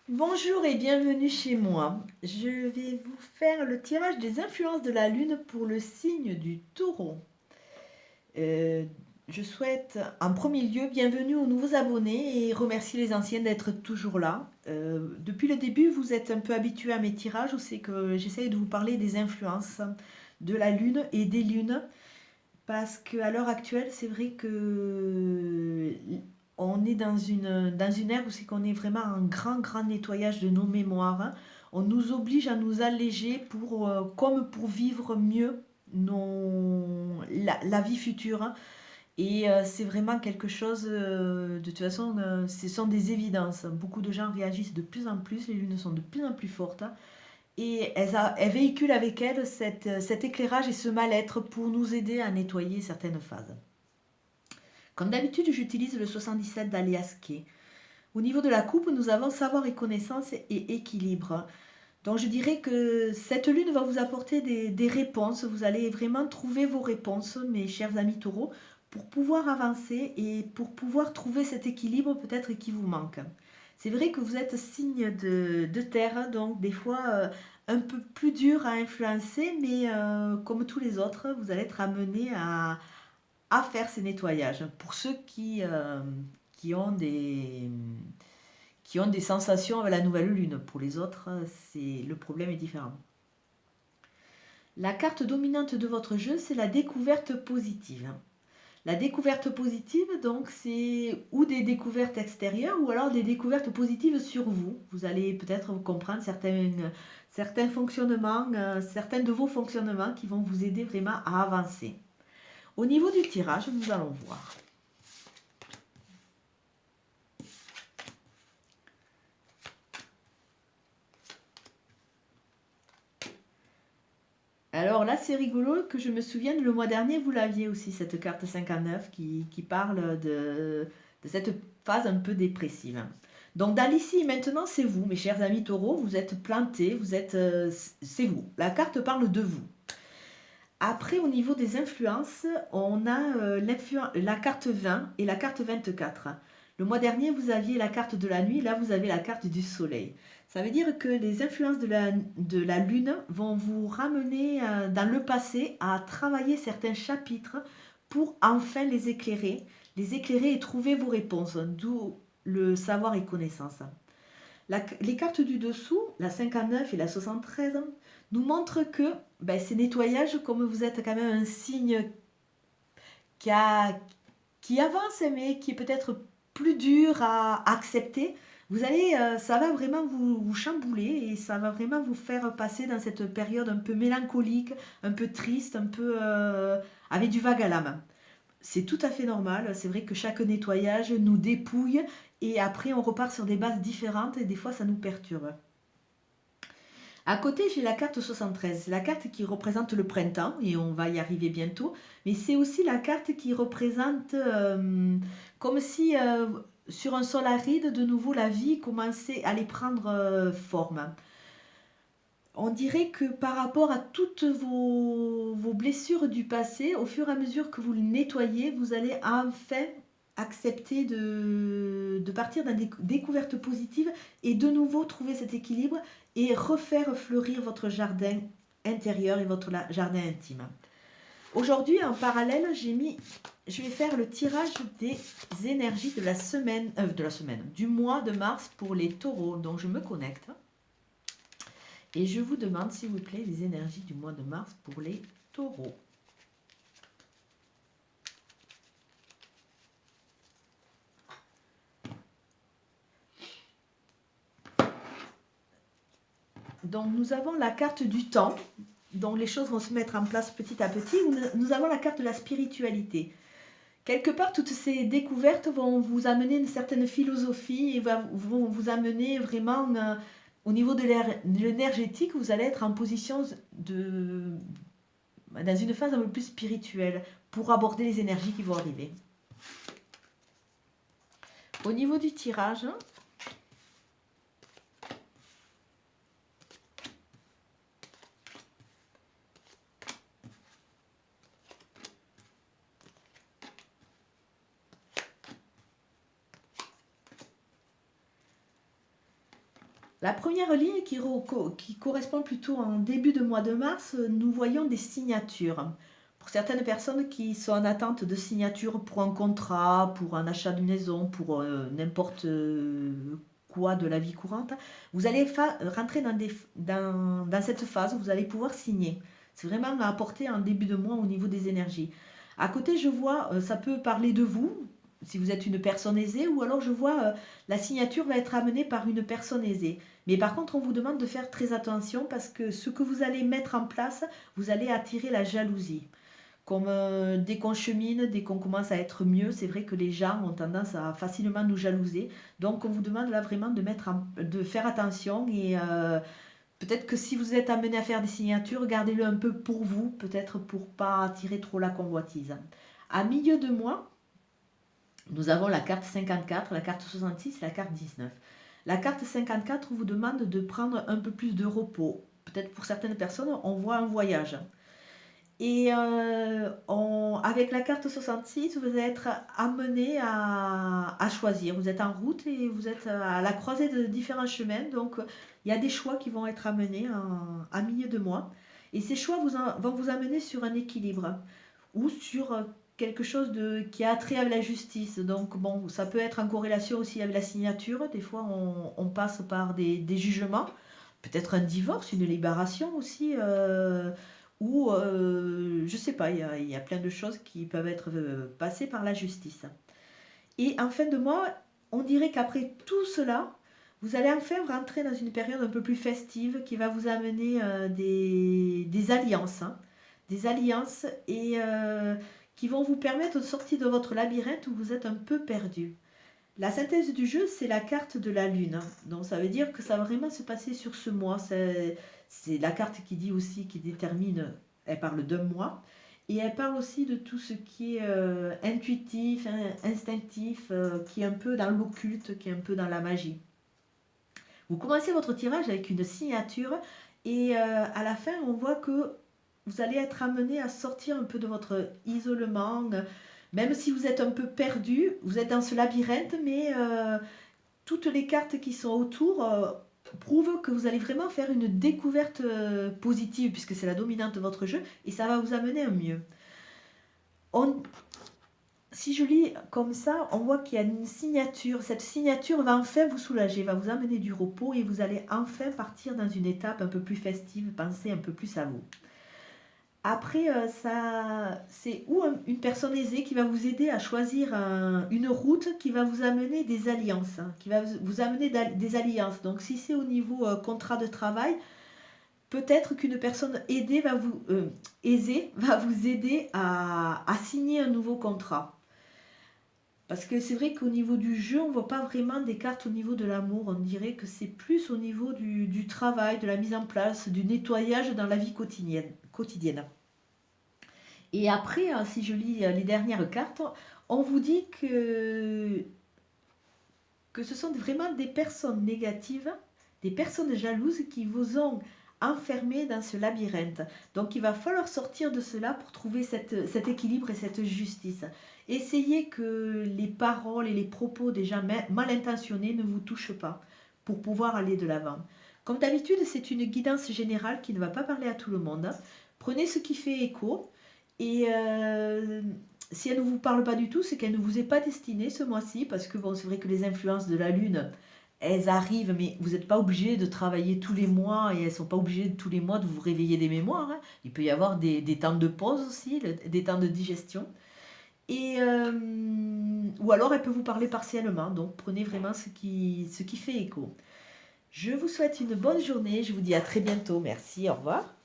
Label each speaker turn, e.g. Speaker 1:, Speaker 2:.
Speaker 1: Bonjour et bienvenue chez moi. Je vais vous faire le tirage des influences de la Lune pour le signe du Taureau. Euh, je souhaite en premier lieu bienvenue aux nouveaux abonnés et remercier les anciens d'être toujours là. Depuis le début, vous êtes un peu habitués à mes tirages où c'est que j'essaye de vous parler des influences de la Lune et des lunes. Parce qu'à l'heure actuelle, c'est vrai que on est dans une ère où c'est qu'on est vraiment en grand nettoyage de nos mémoires, hein. On nous oblige à nous alléger comme pour vivre mieux la vie future, hein. Et c'est vraiment quelque chose, de toute façon, ce sont des évidences. Beaucoup de gens réagissent de plus en plus, les lunes sont de plus en plus fortes, hein. Et elles véhiculent avec elles cet éclairage et ce mal-être pour nous aider à nettoyer certaines phases. Comme d'habitude, j'utilise le 77 d'Alias Kay. Au niveau de la coupe, nous avons savoir et connaissance et équilibre. Donc je dirais que cette lune va vous apporter des réponses. Vous allez vraiment trouver vos réponses, mes chers amis taureaux, pour pouvoir avancer et pour pouvoir trouver cet équilibre peut-être qui vous manque. C'est vrai que vous êtes signe de terre, donc des fois un peu plus dur à influencer, mais comme tous les autres, vous allez être amené à faire ces nettoyages. Pour ceux qui ont qui ont des sensations avec la nouvelle lune. Pour les autres, le problème est différent. La carte dominante de votre jeu, c'est la découverte positive. La découverte positive, donc, c'est ou des découvertes extérieures ou alors des découvertes positives sur vous. Vous allez peut-être comprendre certains fonctionnements, certains de vos fonctionnements qui vont vous aider vraiment à avancer. Au niveau du tirage, nous allons voir. Alors là, c'est rigolo que je me souvienne, le mois dernier, vous l'aviez aussi, cette carte 59 qui parle de cette phase un peu dépressive. Donc dans l'ici et maintenant, c'est vous, mes chers amis taureaux, vous êtes plantés, c'est vous. La carte parle de vous. Après, au niveau des influences, on a la carte 20 et la carte 24. Le mois dernier, vous aviez la carte de la nuit, là, vous avez la carte du soleil. Ça veut dire que les influences de la lune vont vous ramener dans le passé à travailler certains chapitres pour enfin les éclairer et trouver vos réponses, d'où le savoir et connaissance. Les cartes du dessous, la 59 et la 73, nous montrent que ces nettoyages, comme vous êtes quand même un signe qui, a, qui avance, mais qui est peut-être plus dur à accepter, ça va vraiment vous chambouler et ça va vraiment vous faire passer dans cette période un peu mélancolique, un peu triste, un peu avec du vague à l'âme. C'est tout à fait normal. C'est vrai que chaque nettoyage nous dépouille et après on repart sur des bases différentes et des fois ça nous perturbe. À côté, j'ai la carte 73. C'est la carte qui représente le printemps et on va y arriver bientôt. Mais c'est aussi la carte qui représente comme si sur un sol aride, de nouveau, la vie commençait à aller prendre forme. On dirait que par rapport à toutes vos blessures du passé, au fur et à mesure que vous le nettoyez, vous allez enfin accepter de partir dans des découvertes positives et de nouveau trouver cet équilibre et refaire fleurir votre jardin intérieur et votre jardin intime. Aujourd'hui, en parallèle, je vais faire le tirage des énergies du mois de mars pour les taureaux. Donc je me connecte. Et je vous demande, s'il vous plaît, les énergies du mois de mars pour les taureaux. Donc nous avons la carte du temps, dont les choses vont se mettre en place petit à petit. Nous avons la carte de la spiritualité. Quelque part, toutes ces découvertes vont vous amener une certaine philosophie et vont vous amener vraiment au niveau de l'énergétique, vous allez être en position dans une phase un peu plus spirituelle pour aborder les énergies qui vont arriver. Au niveau du tirage, La première ligne qui correspond plutôt en début de mois de mars, nous voyons des signatures. Pour certaines personnes qui sont en attente de signature pour un contrat, pour un achat de maison, pour n'importe quoi de la vie courante, vous allez rentrer dans cette phase où vous allez pouvoir signer. C'est vraiment à apporter en début de mois au niveau des énergies. À côté, je vois, ça peut parler de vous, si vous êtes une personne aisée, ou alors je vois la signature va être amenée par une personne aisée. Mais par contre, on vous demande de faire très attention parce que ce que vous allez mettre en place, vous allez attirer la jalousie. Comme dès qu'on chemine, dès qu'on commence à être mieux, c'est vrai que les gens ont tendance à facilement nous jalouser. Donc on vous demande là vraiment de faire attention et peut-être que si vous êtes amené à faire des signatures, gardez-le un peu pour vous, peut-être pour pas attirer trop la convoitise. À milieu de mois, nous avons la carte 54, la carte 66 et la carte 19. La carte 54 vous demande de prendre un peu plus de repos. Peut-être pour certaines personnes, on voit un voyage. Et avec la carte 66, vous allez être amené à choisir. Vous êtes en route et vous êtes à la croisée de différents chemins. Donc, il y a des choix qui vont être amenés à milieu de mois. Et ces choix vont vous amener sur un équilibre ou sur quelque chose qui a trait à la justice. Donc, bon, ça peut être en corrélation aussi avec la signature. Des fois, on passe par des jugements. Peut-être un divorce, une libération aussi. Ou, je sais pas, il y a plein de choses qui peuvent être passées par la justice. Et en fin de mois, on dirait qu'après tout cela, vous allez enfin rentrer dans une période un peu plus festive qui va vous amener des alliances. Des alliances et qui vont vous permettre de sortir de votre labyrinthe où vous êtes un peu perdu. La synthèse du jeu, c'est la carte de la lune. Donc ça veut dire que ça va vraiment se passer sur ce mois. C'est la carte qui dit aussi, qui détermine, elle parle d'un mois. Et elle parle aussi de tout ce qui est intuitif, instinctif, qui est un peu dans l'occulte, qui est un peu dans la magie. Vous commencez votre tirage avec une signature et à la fin, on voit que vous allez être amené à sortir un peu de votre isolement. Même si vous êtes un peu perdu, vous êtes dans ce labyrinthe, mais toutes les cartes qui sont autour prouvent que vous allez vraiment faire une découverte positive, puisque c'est la dominante de votre jeu, et ça va vous amener à mieux. Si je lis comme ça, on voit qu'il y a une signature. Cette signature va enfin vous soulager, va vous amener du repos, et vous allez enfin partir dans une étape un peu plus festive, penser un peu plus à vous. Après, c'est une personne aisée qui va vous aider à choisir une route qui va vous amener des alliances, qui va vous amener des alliances. Donc, si c'est au niveau contrat de travail, peut-être qu'une personne aisée va vous aider à signer un nouveau contrat. Parce que c'est vrai qu'au niveau du jeu, on ne voit pas vraiment des cartes au niveau de l'amour. On dirait que c'est plus au niveau du travail, de la mise en place, du nettoyage dans la vie quotidienne. Et après, si je lis les dernières cartes, on vous dit que ce sont vraiment des personnes négatives, des personnes jalouses qui vous ont enfermé dans ce labyrinthe. Donc il va falloir sortir de cela pour trouver cet équilibre et cette justice. Essayez que les paroles et les propos des gens mal intentionnés ne vous touchent pas pour pouvoir aller de l'avant. Comme d'habitude, c'est une guidance générale qui ne va pas parler à tout le monde. Prenez ce qui fait écho. Et si elle ne vous parle pas du tout, c'est qu'elle ne vous est pas destinée ce mois-ci, parce que bon, c'est vrai que les influences de la Lune, elles arrivent, mais vous n'êtes pas obligé de travailler tous les mois, et elles ne sont pas obligées tous les mois de vous réveiller des mémoires. Il peut y avoir des temps de pause aussi, des temps de digestion. Et, ou alors elle peut vous parler partiellement, donc prenez vraiment ce qui fait écho. Je vous souhaite une bonne journée, je vous dis à très bientôt, merci, au revoir.